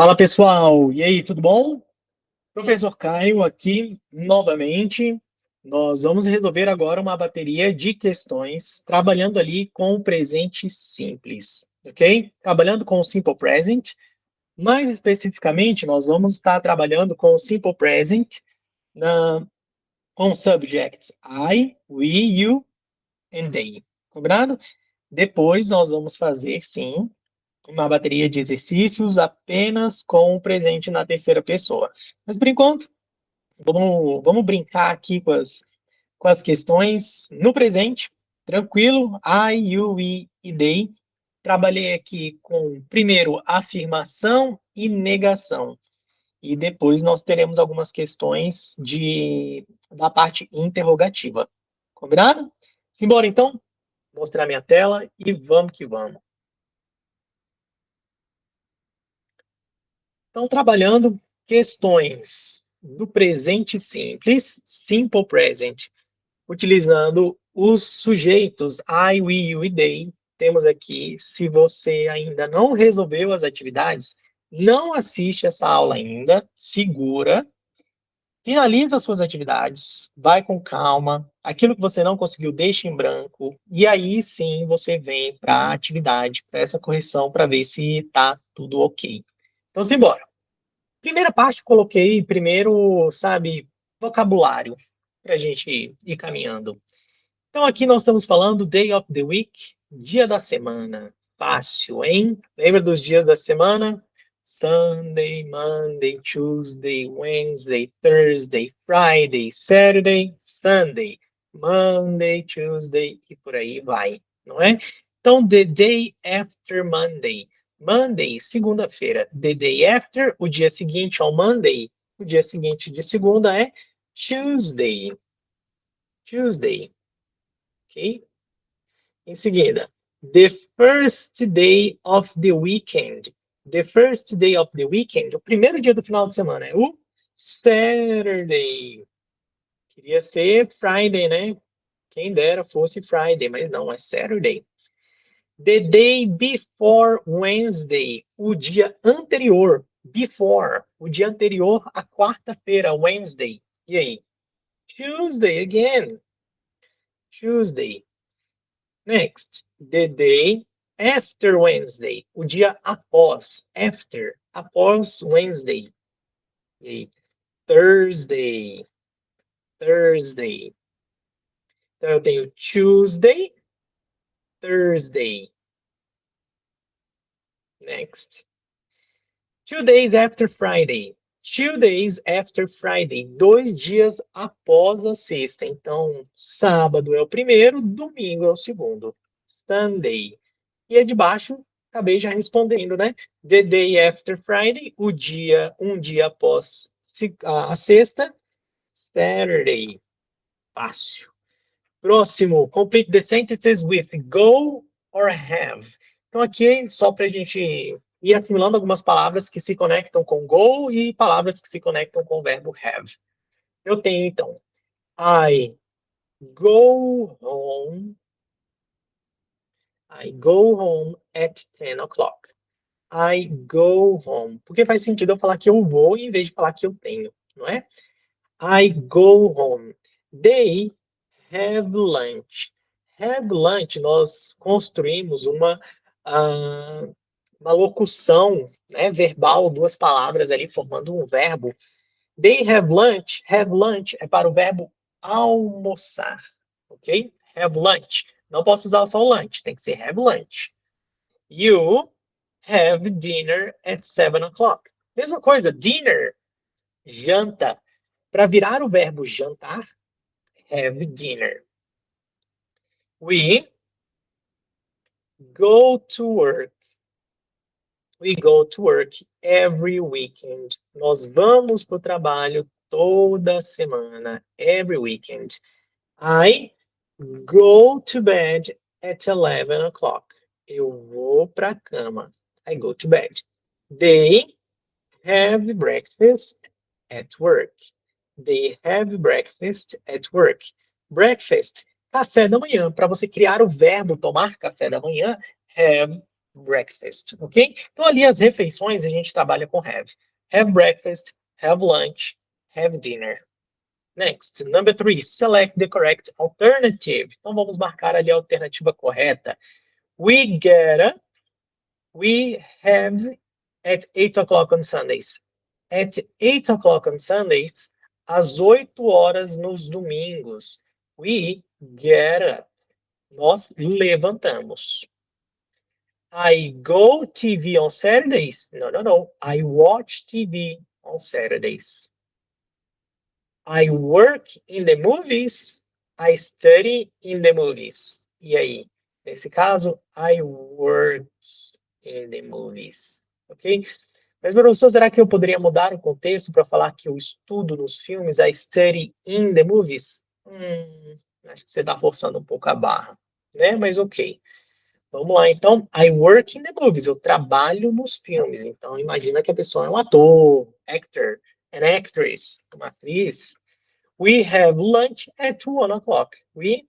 Fala pessoal, e aí, tudo bom? Professor Caio aqui novamente. Nós vamos resolver agora uma bateria de questões trabalhando ali com o presente simples, ok? Trabalhando com o simple present. Mais especificamente, nós vamos estar trabalhando com o simple present com subjects I, we, you and they. Combinado? Depois nós vamos fazer, sim, uma bateria de exercícios apenas com o presente na terceira pessoa. Mas por enquanto, vamos brincar aqui com as questões no presente, tranquilo, I, you, we e they. Trabalhei aqui com, primeiro, afirmação e negação. E depois nós teremos algumas questões da parte interrogativa. Combinado? Simbora então, mostrar minha tela e vamos que vamos. Então, trabalhando questões do presente simples, simple present, utilizando os sujeitos I, we, you e they. Temos aqui, se você ainda não resolveu as atividades, não assiste essa aula ainda, segura, finaliza as suas atividades, vai com calma, aquilo que você não conseguiu, deixa em branco, e aí sim você vem para a atividade, para essa correção, para ver se está tudo ok. Então, simbora. Primeira parte, coloquei primeiro, sabe, vocabulário, para a gente ir caminhando. Então, aqui nós estamos falando day of the week, dia da semana. Fácil, hein? Lembra dos dias da semana? Sunday, Monday, Tuesday, Wednesday, Thursday, Friday, Saturday, Sunday, Monday, Tuesday e por aí vai, não é? Então, the day after Monday. Monday, segunda-feira. The day after, o dia seguinte ao Monday, o dia seguinte de segunda é Tuesday. Tuesday, ok? Em seguida, the first day of the weekend. The first day of the weekend, o primeiro dia do final de semana é o Saturday. Queria ser Friday, né? Quem dera fosse Friday, mas não, é Saturday. The day before Wednesday, o dia anterior, before, o dia anterior à quarta-feira, Wednesday. E aí? Tuesday again. Tuesday. Next, the day after Wednesday, o dia após, after, após Wednesday. E aí? Thursday. Thursday. Então eu tenho Tuesday, Thursday. Next. 2 days after Friday. 2 days after Friday. 2 dias após a sexta. Então, sábado é o primeiro, domingo é o segundo. Sunday. E é de baixo, acabei já respondendo, né? The day after Friday, um dia após a sexta. Saturday. Fácil. Próximo, complete the sentences with go or have. Então, aqui, só para a gente ir assimilando algumas palavras que se conectam com go e palavras que se conectam com o verbo have. Eu tenho, então, I go home. I go home at 10 o'clock. I go home. Porque faz sentido eu falar que eu vou em vez de falar que eu tenho, não é? I go home. They have lunch. Have lunch, nós construímos uma locução, né, verbal, duas palavras ali formando um verbo. They have lunch é para o verbo almoçar, ok? Have lunch. Não posso usar só o lunch, tem que ser have lunch. You have dinner at 7 o'clock. Mesma coisa, dinner, janta. Para virar o verbo jantar, have dinner. We go to work. We go to work every weekend. Nós vamos para o trabalho toda semana. Every weekend. I go to bed at 11 o'clock. Eu vou para a cama. I go to bed. They have breakfast at work. They have breakfast at work. Breakfast, café da manhã. Para você criar o verbo tomar café da manhã, have breakfast, ok? Então, ali as refeições a gente trabalha com have. Have breakfast, have lunch, have dinner. Next, number 3, select the correct alternative. Então, vamos marcar ali a alternativa correta. We get up, we have at 8 o'clock on Sundays. At 8 o'clock on Sundays, às 8 horas nos domingos. We get up. Nós levantamos. I go TV on Saturdays. No. I watch TV on Saturdays. I work in the movies. I study in the movies. E aí? Nesse caso, I work in the movies. Ok? Mas, professor, será que eu poderia mudar o contexto para falar que eu estudo nos filmes? I study in the movies? Acho que você está forçando um pouco a barra, né? Mas ok. Vamos lá, então. I work in the movies. Eu trabalho nos filmes. Então, imagina que a pessoa é um ator, actor, an actress, uma atriz. We have lunch at 1 o'clock. We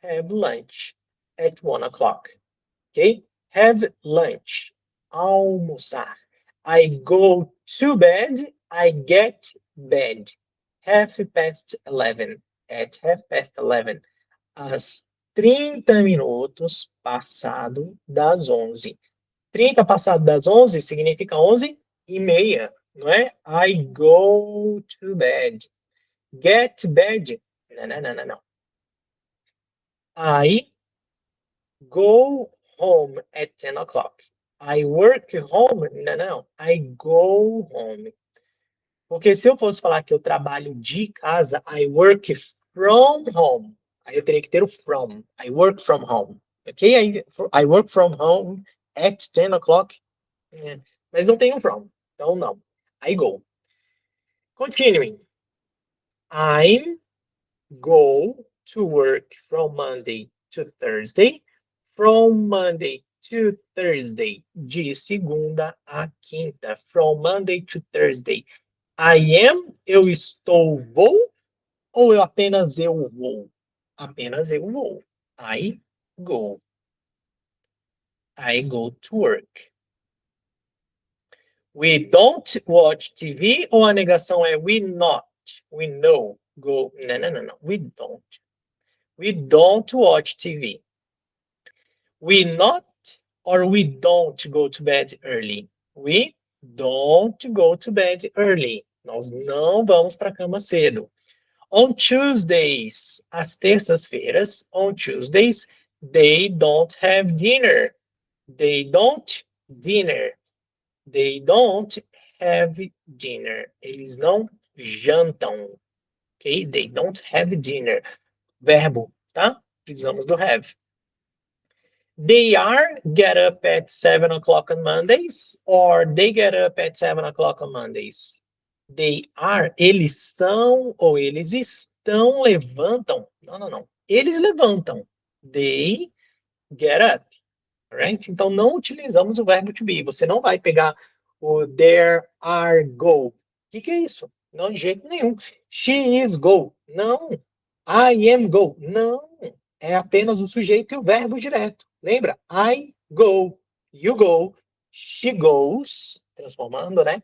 have lunch at 1 o'clock. Ok? Have lunch. Almoçar. I go to bed. I get bed. Half past 11. At half past 11. Às 30 minutos passado das 11. 30 passado das 11 significa 11h30, não é? I go to bed. Get bed. Não. I go home at 10 o'clock. I work home. Não. I go home. Porque se eu fosse falar que eu trabalho de casa, I work from home. Aí eu teria que ter o from. I work from home. Ok? I work from home at 10 o'clock. Mas não tem um from. Então, não. I go. Continuing. I go to work from Monday to Thursday. From Monday to Thursday. De segunda a quinta. From Monday to Thursday. I am, eu estou, vou, ou eu apenas eu vou? Apenas eu vou. I go. I go to work. We don't watch TV, ou a negação é we not? We know. Go. Não. We don't. We don't watch TV. We not or we don't go to bed early. We don't go to bed early. Nós não vamos para a cama cedo. On Tuesdays, às terças-feiras, on Tuesdays, they don't have dinner. They don't dinner. They don't have dinner. Eles não jantam. Ok? They don't have dinner. Verbo, tá? Precisamos do have. They are get up at 7 o'clock on Mondays, or they get up at 7 o'clock on Mondays. They are, eles são ou eles estão, levantam. Não. Eles levantam. They get up. Right? Então, não utilizamos o verbo to be. Você não vai pegar o there, are, go. O que é isso? Não, de jeito nenhum. She is go. Não. I am go. Não. É apenas o sujeito e o verbo direto. Lembra? I go. You go. She goes. Transformando, né?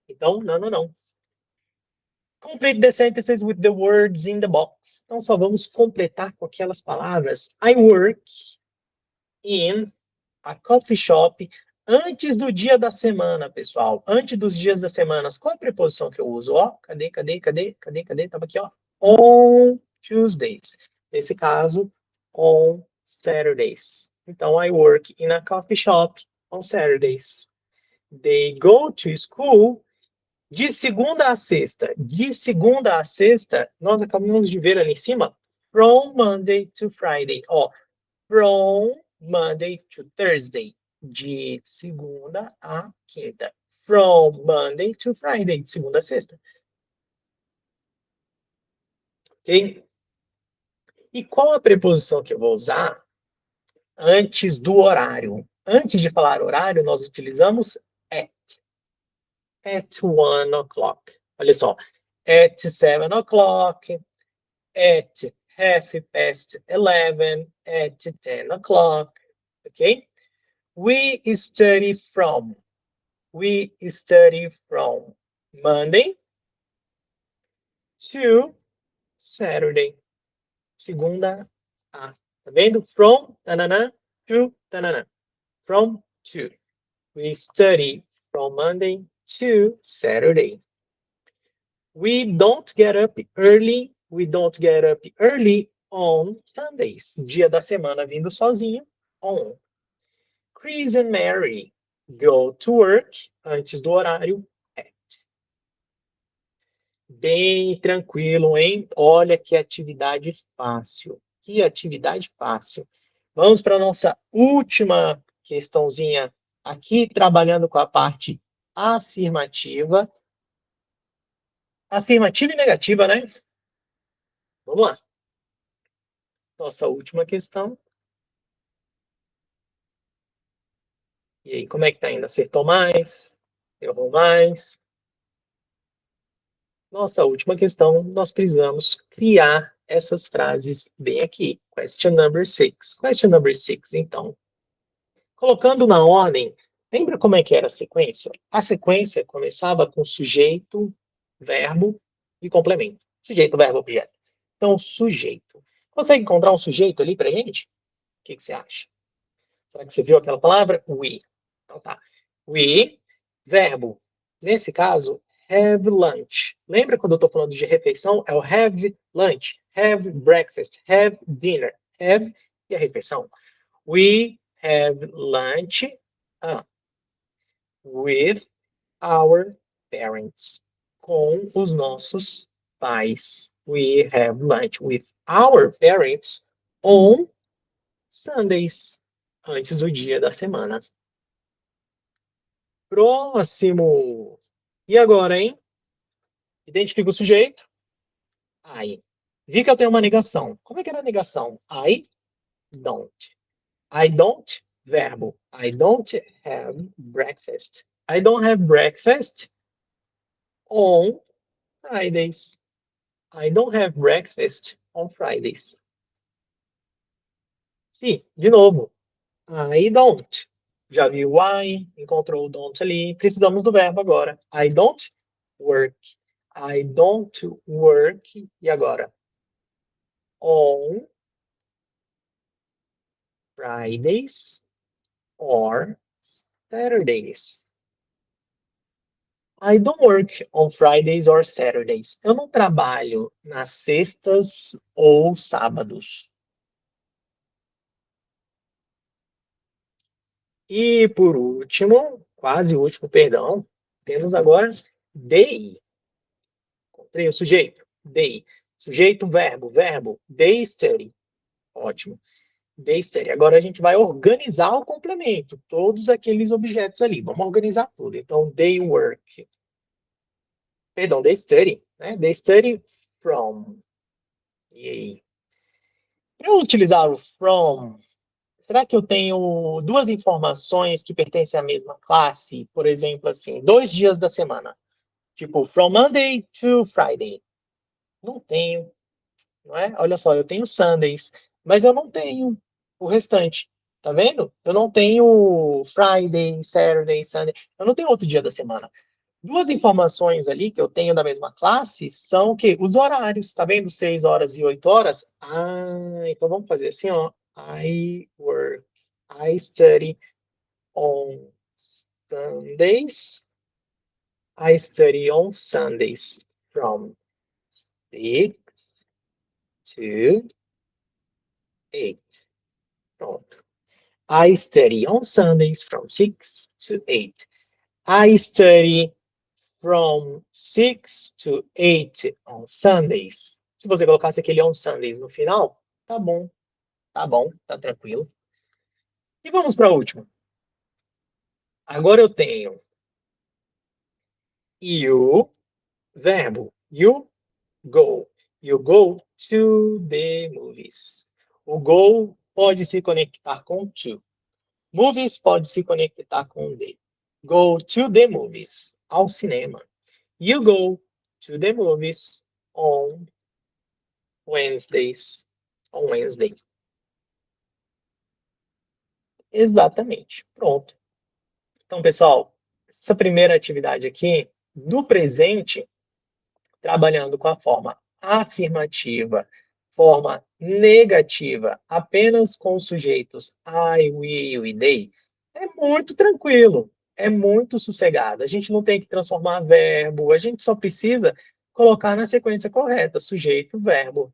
Então, não. Complete the sentences with the words in the box. Então, só vamos completar com aquelas palavras. I work in a coffee shop antes do dia da semana, pessoal. Antes dos dias das semanas. Qual é a preposição que eu uso? Ó, cadê? Tava aqui, ó. On Tuesdays. Nesse caso, on Saturdays. Então, I work in a coffee shop on Saturdays. They go to school de segunda a sexta. De segunda a sexta, nós acabamos de ver ali em cima, from Monday to Friday. Ó, from Monday to Thursday. De segunda a quinta. From Monday to Friday. De segunda a sexta. Ok? E qual a preposição que eu vou usar antes do horário? Antes de falar horário, nós utilizamos at. At 1 o'clock. Olha só. At 7 o'clock. At half past 11. At 10 o'clock. Ok? We study from. We study from Monday to Saturday. Segunda a. Tá vendo? From, tanana, to, tanana. From, to. We study from Monday to Saturday. We don't get up early. We don't get up early on Sundays. Dia da semana vindo sozinho. On. Chris and Mary go to work antes do horário. At. Bem tranquilo, hein? Olha que atividade fácil. Que atividade fácil. Vamos para a nossa última questãozinha aqui, trabalhando com a parte afirmativa. Afirmativa e negativa, né? Vamos lá. Nossa última questão. E aí, como é que tá indo? Acertou mais? Errou mais? Nossa última questão, nós precisamos criar essas frases bem aqui. Question number 6. Question number 6, então. Colocando na ordem, lembra como é que era a sequência? A sequência começava com sujeito, verbo e complemento. Sujeito, verbo, objeto. Então, sujeito. Consegue encontrar um sujeito ali pra gente? O que você acha? Será que você viu aquela palavra? We. Então tá. We, verbo. Nesse caso, have lunch. Lembra quando eu estou falando de refeição? É o have lunch, have breakfast, have dinner. Have e a refeição. We have lunch with our parents. Com os nossos pais. We have lunch with our parents on Sundays. Antes do dia da semana. Próximo. E agora, hein? Identifica o sujeito. I. Vi que eu tenho uma negação. Como é que era a negação? I don't. I don't, verbo. I don't have breakfast. I don't have breakfast on Fridays. I don't have breakfast on Fridays. Sim, de novo. I don't. Já viu I, encontrou o don't ali. Precisamos do verbo agora. I don't work. I don't work. E agora? On Fridays or Saturdays. I don't work on Fridays or Saturdays. Eu não trabalho nas sextas ou sábados. E por último, quase último, perdão, temos agora they. Encontrei o sujeito. They. Sujeito, verbo, verbo. They study. Ótimo. They study. Agora a gente vai organizar o complemento, todos aqueles objetos ali. Vamos organizar tudo. Então, they work. Perdão, they study. Né? They study from. E aí? Para eu utilizar o from, será que eu tenho duas informações que pertencem à mesma classe? Por exemplo, assim, 2 dias da semana. Tipo, from Monday to Friday. Não tenho, não é? Olha só, eu tenho Sundays, mas eu não tenho o restante. Tá vendo? Eu não tenho Friday, Saturday, Sunday. Eu não tenho outro dia da semana. Duas informações ali que eu tenho da mesma classe são o quê? Os horários, tá vendo? 6 horas e 8 horas. Ah, então vamos fazer assim, ó. I work, I study on Sundays. I study on Sundays from 6 to 8. Pronto. I study on Sundays from 6 to 8. I study from 6 to 8 on Sundays. Se você colocasse aquele on Sundays no final, tá bom, tá tranquilo. E vamos para a última. Agora eu tenho you, verbo, you go. You go to the movies. O go pode se conectar com to. Movies pode se conectar com the. Go to the movies. Ao cinema. You go to the movies on Wednesdays. On Wednesday. Exatamente. Pronto. Então, pessoal, essa primeira atividade aqui, do presente, trabalhando com a forma afirmativa, forma negativa, apenas com os sujeitos I, we, you e they, é muito tranquilo, é muito sossegado. A gente não tem que transformar verbo, a gente só precisa colocar na sequência correta, sujeito, verbo,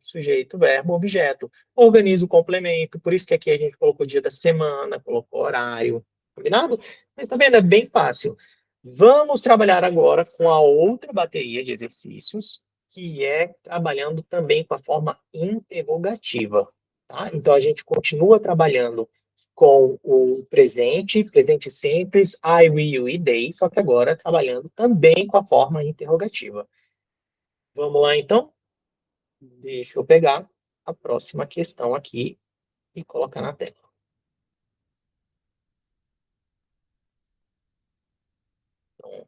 objeto. Organiza o complemento, por isso que aqui a gente colocou dia da semana, colocou horário, combinado? Mas tá vendo? É bem fácil. Vamos trabalhar agora com a outra bateria de exercícios, que é trabalhando também com a forma interrogativa, tá? Então, a gente continua trabalhando com o presente, presente simples, I, we, you e they, só que agora trabalhando também com a forma interrogativa. Vamos lá, então? Deixa eu pegar a próxima questão aqui e colocar na tela. Então,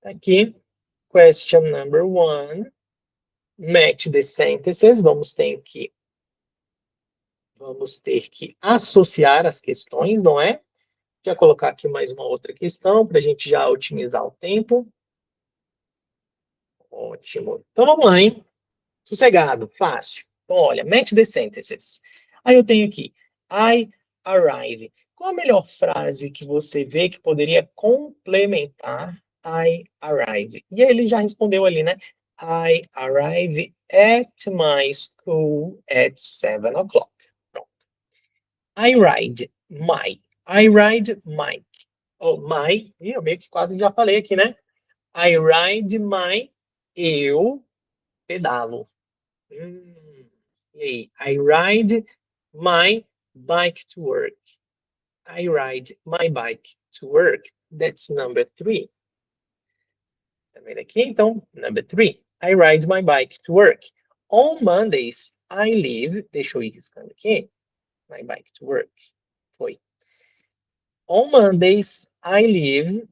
tá aqui, question number 1. Match the sentences, vamos ter que associar as questões, não é? Já colocar aqui mais uma outra questão para a gente já otimizar o tempo. Ótimo. Então vamos lá, hein? Sossegado, fácil. Então, olha, match the sentences. Aí eu tenho aqui, I arrive. Qual a melhor frase que você vê que poderia complementar I arrive? E aí ele já respondeu ali, né? I arrive at my school at 7 o'clock. Pronto. I ride my. I ride my. Oh, my. Ih, eu meio que quase já falei aqui, né? I ride my. Eu pedalo. E aí? I ride my bike to work. I ride my bike to work. That's number 3. Tá vendo aqui? Então, number 3. I ride my bike to work. On Mondays, I leave. Deixa eu ir riscando aqui. My bike to work. Foi. On Mondays, I leave.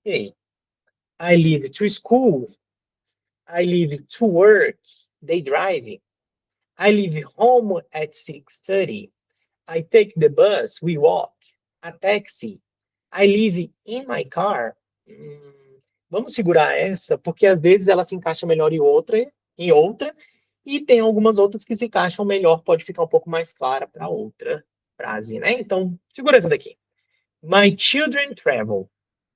E aí? I leave to school. I leave to work. They drive. I leave home at 6:30. I take the bus. We walk. A taxi. I live in my car. Vamos segurar essa, porque às vezes ela se encaixa melhor em outra, e tem algumas outras que se encaixam melhor, pode ficar um pouco mais clara para outra frase, né? Então, segura essa daqui. My children travel.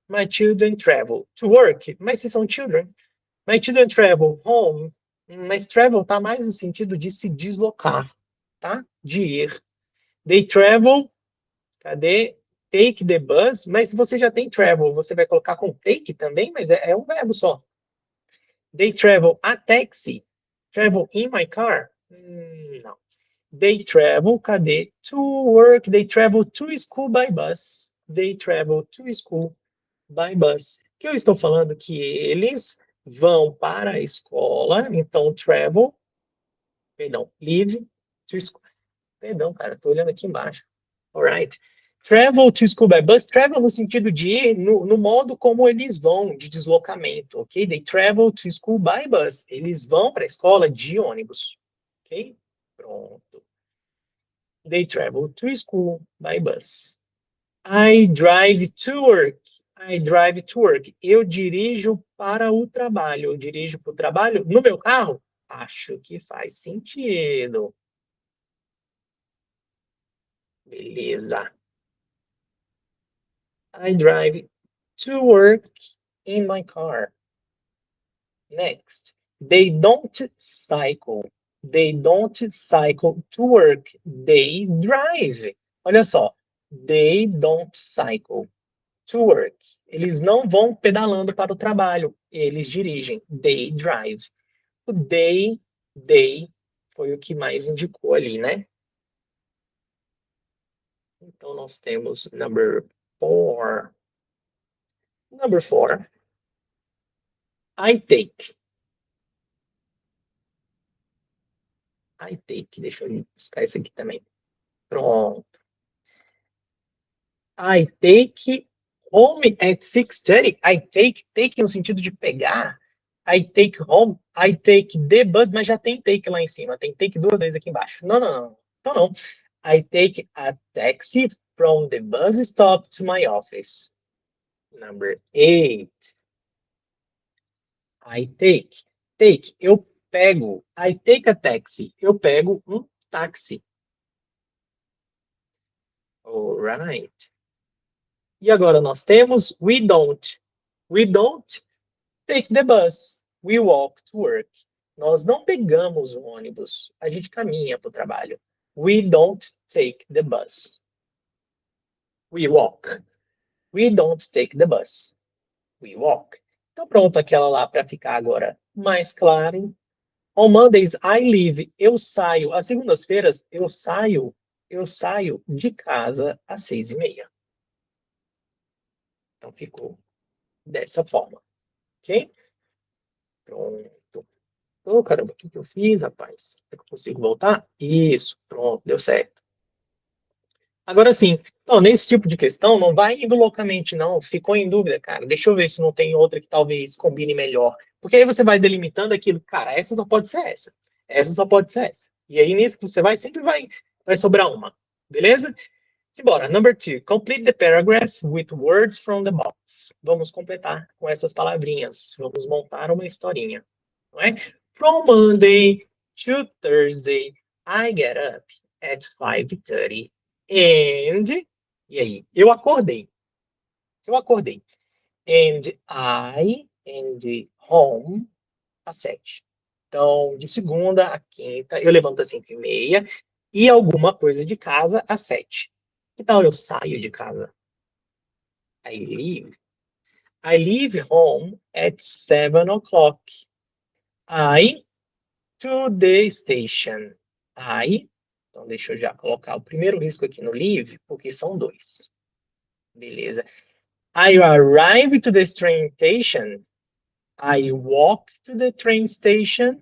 My children travel to work. Mas se são children. My children travel home. Mas travel tá mais no sentido de se deslocar, tá? De ir. They travel. Cadê? Take the bus. Mas se você já tem travel, você vai colocar com take também, mas é um verbo só. They travel a taxi. Travel in my car. Não. They travel, cadê? To work. They travel to school by bus. They travel to school by bus. Que eu estou falando que eles vão para a escola, então travel, perdão, leave to school. Perdão, cara, estou olhando aqui embaixo. Alright. Travel to school by bus, travel no sentido de ir no modo como eles vão, de deslocamento, ok? They travel to school by bus. Eles vão para a escola de ônibus, ok? Pronto. They travel to school by bus. I drive to work. I drive to work. Eu dirijo para o trabalho. Eu dirijo para o trabalho no meu carro? Acho que faz sentido. Beleza. I drive to work in my car. Next. They don't cycle. They don't cycle to work. They drive. Olha só. They don't cycle to work. Eles não vão pedalando para o trabalho. Eles dirigem. They drive. O they foi o que mais indicou ali, né? Então, nós temos number 4. Number 4. I take. I take. Deixa eu buscar isso aqui também. Pronto. I take home at 6:30. I take no sentido de pegar. I take home. I take the bus, mas já tem take lá em cima. Tem take 2 vezes aqui embaixo. Não. Então não. I take a taxi from the bus stop to my office. Number 8. I take. Take, eu pego. I take a taxi. Eu pego um táxi. Alright. E agora nós temos we don't. We don't take the bus. We walk to work. Nós não pegamos o ônibus. A gente caminha para o trabalho. We don't take the bus. We walk. We don't take the bus. We walk. Então pronto, aquela lá para ficar agora mais claro. On Mondays, I leave. Eu saio. Às segundas-feiras, eu saio de casa às 6h30. Então ficou dessa forma. Ok? Pronto. Oh, caramba, o que eu fiz, rapaz? É que eu consigo voltar? Isso, pronto, deu certo. Agora sim, então, nesse tipo de questão, não vai indo loucamente, não. Ficou em dúvida, cara. Deixa eu ver se não tem outra que talvez combine melhor. Porque aí você vai delimitando aquilo, cara, essa só pode ser essa. Essa só pode ser essa. E aí, nisso que você vai, sempre vai sobrar uma. Beleza? Simbora. Number 2. Complete the paragraphs with words from the box. Vamos completar com essas palavrinhas. Vamos montar uma historinha. Não é? From Monday to Thursday, I get up at 5:30 and... E aí? Eu acordei. And home às 7. Então, de segunda a quinta, eu levanto às 5h30 e alguma coisa de casa às 7. Que tal eu saio de casa? I leave. I leave home at 7 o'clock. I to the station. Então deixa eu já colocar o primeiro risco aqui no leave, porque são 2. Beleza. I arrive to the train station. I walk to the train station.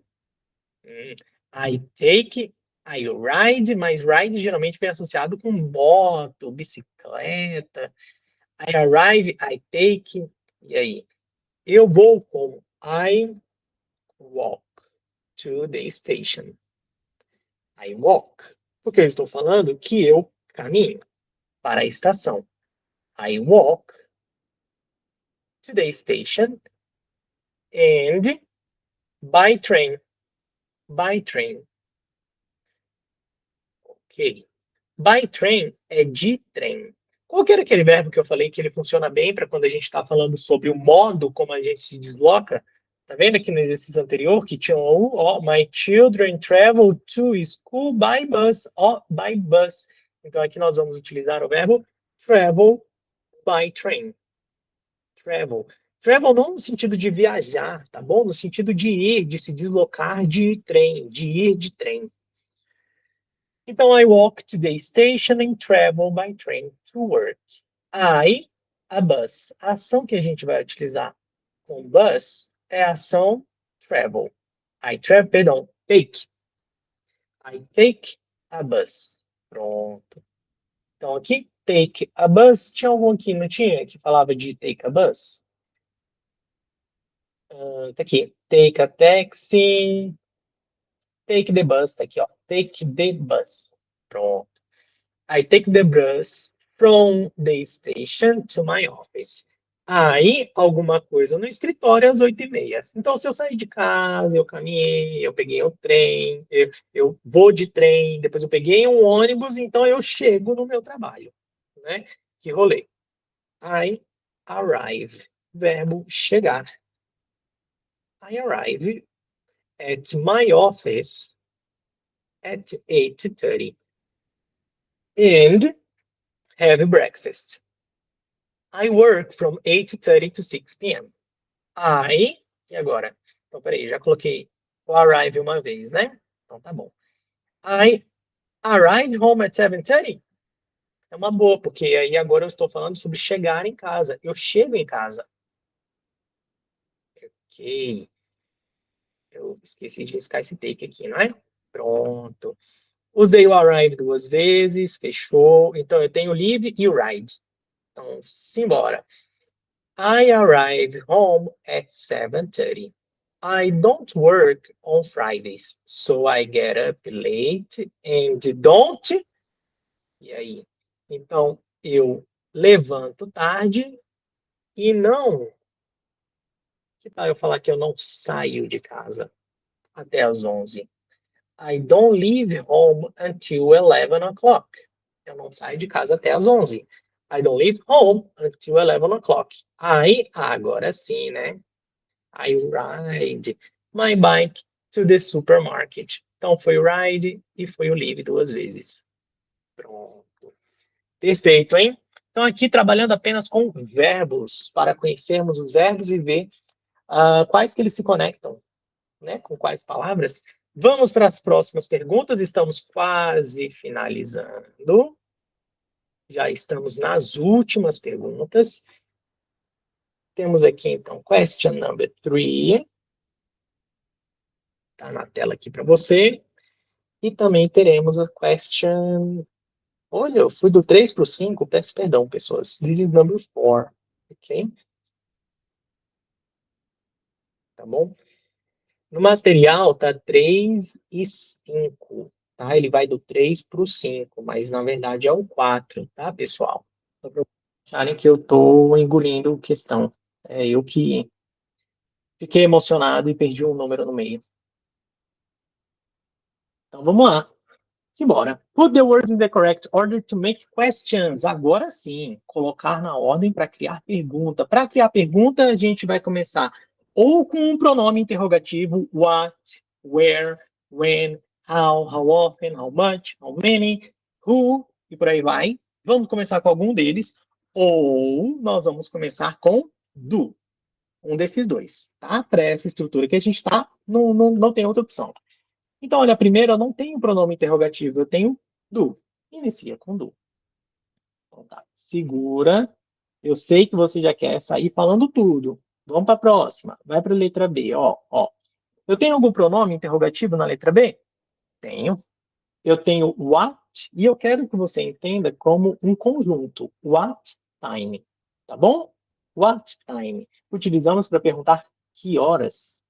I ride, mas ride geralmente vem associado com moto, bicicleta. I arrive, I take. E aí? Eu vou como I walk to the station. I walk. Porque eu estou falando que eu caminho para a estação. I walk to the station and by train. By train. Ok. By train é de trem. Qual que era aquele verbo que eu falei que ele funciona bem para quando a gente está falando sobre o modo como a gente se desloca? Tá vendo aqui no exercício anterior que tinha my children travel to school by bus. By bus. Então aqui nós vamos utilizar o verbo travel by train. Travel. Travel não no sentido de viajar, tá bom? No sentido de ir, de se deslocar de trem, de ir de trem. Então, I walk to the station and travel by train to work. A bus. A ação que a gente vai utilizar com bus é a ação travel. Take. I take a bus. Pronto. Então, aqui, take a bus. Tinha algum aqui, não tinha? Que falava de take a bus? Tá aqui. Take a taxi. Take the bus. Tá aqui, ó. Take the bus. Pronto. I take the bus from the station to my office. Aí, alguma coisa no escritório às 8h30. Então, se eu sair de casa, eu caminhei, eu peguei o trem, eu vou de trem, depois eu peguei um ônibus, então eu chego no meu trabalho, né? Que rolê. I arrive. Verbo chegar. I arrive at my office at 8:30 and have breakfast. I work from 8:30 to 6 p.m. E agora? Então, peraí, já coloquei o arrive uma vez, né? Então, tá bom. I arrive home at 7:30. É uma boa, porque aí agora eu estou falando sobre chegar em casa. Eu chego em casa. Ok. Eu esqueci de riscar esse take aqui, não é? Pronto. Usei o arrive 2 vezes, fechou. Então, eu tenho leave e ride. Então, simbora. I arrive home at 7:30. I don't work on Fridays, so I get up late and don't E aí? Então, eu levanto tarde e não... Que tal eu falar que eu não saio de casa até às 11? I don't leave home until 11 o'clock. Eu não saio de casa até às 11. I don't leave home until 11 o'clock. Aí, agora sim, né? I ride my bike to the supermarket. Então, foi o ride e foi o leave duas vezes. Pronto. Perfeito, hein? Então, aqui trabalhando apenas com verbos, para conhecermos os verbos e ver quais que eles se conectam, né? Com quais palavras. Vamos para as próximas perguntas, estamos quase finalizando. Já estamos nas últimas perguntas. Temos aqui, então, question number 3. Está na tela aqui para você. E também teremos a question... Olha, eu fui do 3 para o 5, peço perdão, pessoas. This is number 4, ok? Tá bom? No material tá 3 e 5, tá? Ele vai do 3 para o 5, mas na verdade é o 4, tá, pessoal? Só para acharem que eu tô engolindo questão. É eu que fiquei emocionado e perdi um número no meio. Então vamos lá. Simbora. Put the words in the correct order to make questions. Agora sim, colocar na ordem para criar pergunta. Para criar pergunta, a gente vai começar ou com um pronome interrogativo, what, where, when, how often, how much, how many, who, e por aí vai. Vamos começar com algum deles, ou nós vamos começar com do. Um desses dois, tá? Para essa estrutura que a gente está, não tem outra opção. Então, olha, primeiro eu não tenho pronome interrogativo, eu tenho do. Inicia com do. Então, tá. Segura. Eu sei que você já quer sair falando tudo. Vamos para a próxima. Vai para a letra B. Ó. Eu tenho algum pronome interrogativo na letra B? Tenho. Eu tenho what e eu quero que você entenda como um conjunto. What time. Tá bom? What time. Utilizamos para perguntar que horas.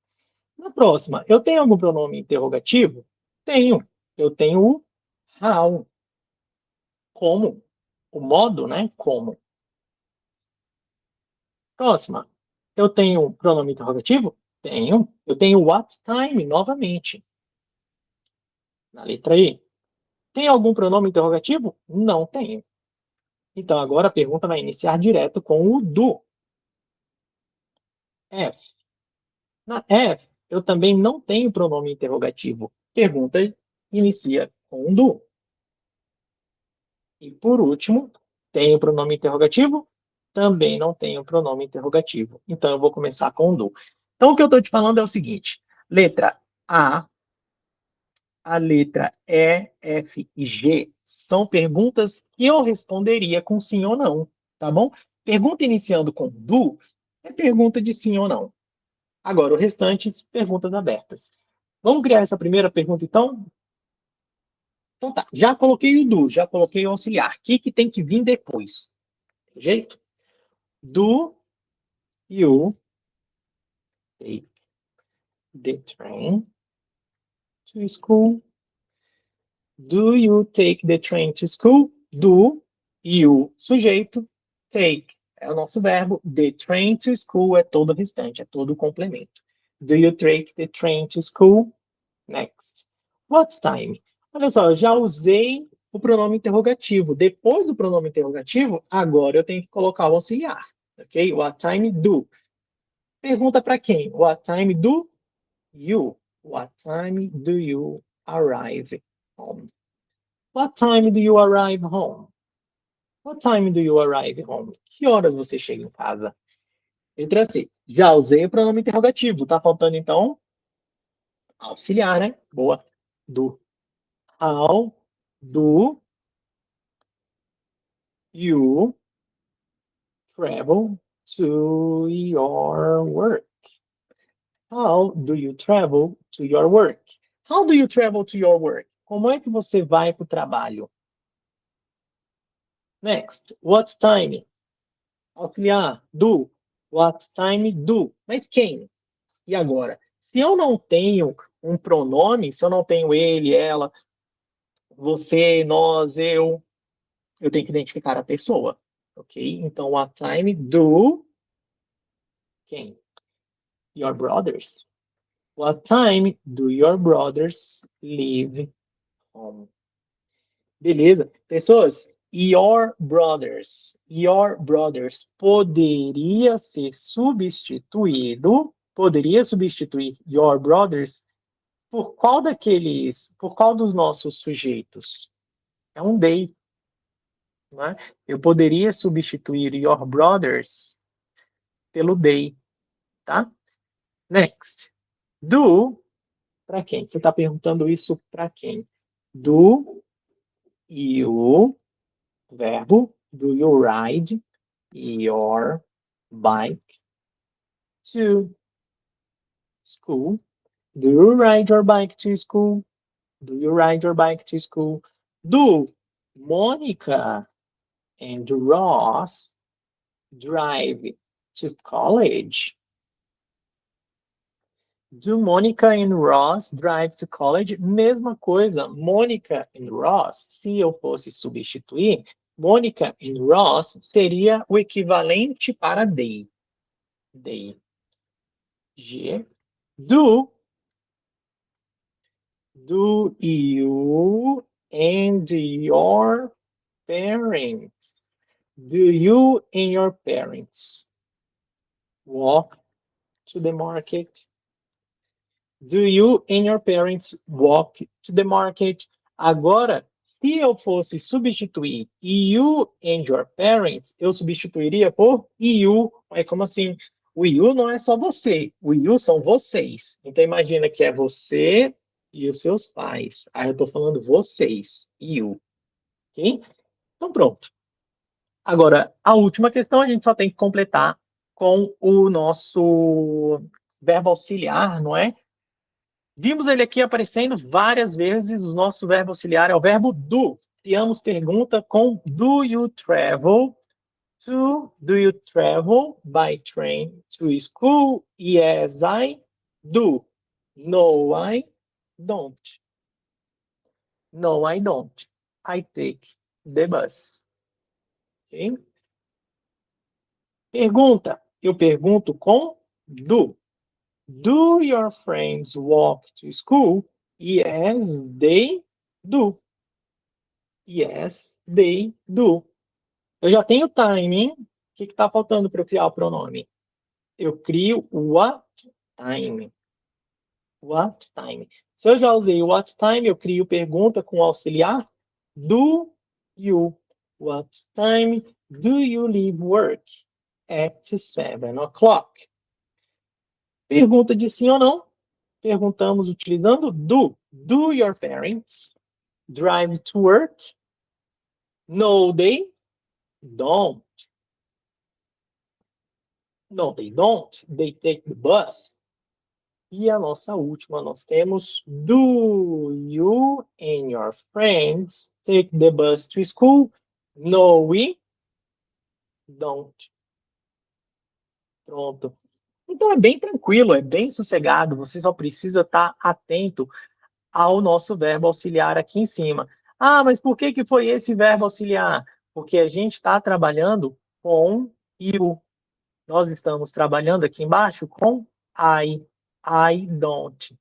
Na próxima, eu tenho algum pronome interrogativo? Tenho. Eu tenho o how. Como. O modo, né? Como. Próxima. Eu tenho pronome interrogativo? Tenho. Eu tenho what time, novamente. Na letra E. Tem algum pronome interrogativo? Não tenho. Então, agora a pergunta vai iniciar direto com o do. F. Na F, eu também não tenho pronome interrogativo. Pergunta inicia com do. E por último, tenho pronome interrogativo? Também não tenho pronome interrogativo. Então, eu vou começar com do. Então, o que eu estou te falando é o seguinte. Letra a letra E, F e G são perguntas que eu responderia com sim ou não, tá bom? Pergunta iniciando com do é pergunta de sim ou não. Agora, o restante, perguntas abertas. Vamos criar essa primeira pergunta, então? Então tá, já coloquei o do, já coloquei o auxiliar. O que tem que vir depois? Jeito? Do you take the train to school? Do you take the train to school? Do you, sujeito, take é o nosso verbo, the train to school é todo o restante, é todo o complemento. Do you take the train to school? Next. What time? Olha só, eu já usei o pronome interrogativo. Depois do pronome interrogativo, agora eu tenho que colocar o auxiliar. Ok? What time do? Pergunta para quem? What time do you? What time do you arrive home? What time do you arrive home? What time do you arrive home? Que horas você chega em casa? Letra C. Já usei o pronome interrogativo. Tá faltando, então, auxiliar, né? Boa. Do. How do you travel to your work? How do you travel to your work? How do you travel to your work? Como é que você vai para o trabalho? Next. What time? Auxiliar. Do. What time do? Mas quem? E agora? Se eu não tenho um pronome, se eu não tenho ele, ela, você, nós, eu, eu tenho que identificar a pessoa, ok? Então, what time do quem? Your brothers. What time do your brothers leave home? Beleza. Pessoas, your brothers poderia substituir your brothers por qual dos nossos sujeitos? É um they, né? Eu poderia substituir your brothers pelo they, tá? Next. Do, para quem? Você está perguntando isso para quem? Do you, verbo, do you ride your bike to school? Do you ride your bike to school? Do you ride your bike to school? Do Monica and Ross drive to college? Do Monica and Ross drive to college? Mesma coisa, Monica and Ross. Se eu fosse substituir, Monica and Ross seria o equivalente para they. They. G. Do you and your parents? Do you and your parents walk to the market? Do you and your parents walk to the market? Agora, se eu fosse substituir you and your parents, eu substituiria por you. É como assim? O you não é só você, o you são vocês. Então, imagina que é você e os seus pais. Aí eu estou falando vocês, you. Ok? Então, pronto. Agora, a última questão a gente só tem que completar com o nosso verbo auxiliar, não é? Vimos ele aqui aparecendo várias vezes. O nosso verbo auxiliar é o verbo do. Criamos pergunta com do you travel by train to school? Yes, I do. No, I don't. No, I don't. I take the bus. Okay? Pergunta. Eu pergunto com do. Do your friends walk to school? Yes, they do. Yes, they do. Eu já tenho time. O que está faltando para eu criar o pronome? Eu crio what time. What time. Se eu já usei what time, eu crio pergunta com auxiliar do you. What time do you leave work? At 7 o'clock. Pergunta de sim ou não. Perguntamos utilizando do. Do your parents drive to work? No, they don't. No, they don't. They take the bus. E a nossa última, nós temos do you and your friends take the bus to school? No, we don't. Pronto. Então é bem tranquilo, é bem sossegado, você só precisa estar atento ao nosso verbo auxiliar aqui em cima. Ah, mas por que foi esse verbo auxiliar? Porque a gente está trabalhando com you. Nós estamos trabalhando aqui embaixo com I don't.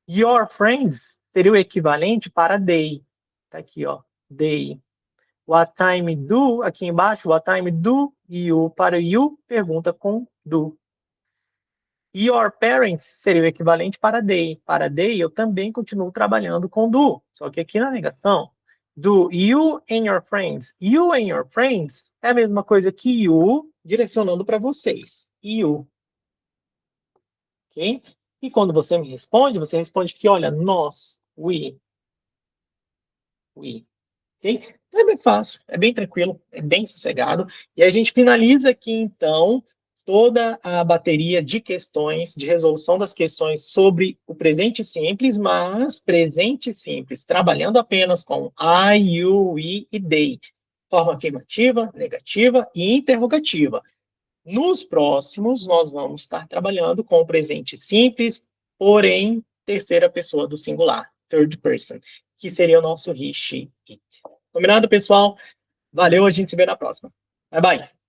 Your friends seria o equivalente para they. Tá aqui, ó. They. What time do, aqui embaixo, what time do you? Para you, pergunta com do. Your parents seria o equivalente para they. Para they, eu também continuo trabalhando com do. Só que aqui na negação, do you and your friends. You and your friends é a mesma coisa que you, direcionando para vocês. You. Ok? E quando você me responde, você responde que, olha, nós, we. Okay? É bem fácil, é bem tranquilo, é bem sossegado. E a gente finaliza aqui, então, toda a bateria de questões, de resolução das questões sobre o presente simples, mas presente simples, trabalhando apenas com I, you, we e they. Forma afirmativa, negativa e interrogativa. Nos próximos, nós vamos estar trabalhando com o presente simples, porém, terceira pessoa do singular, third person, que seria o nosso he, she, it. Combinado, pessoal? Valeu, a gente se vê na próxima. Bye, bye.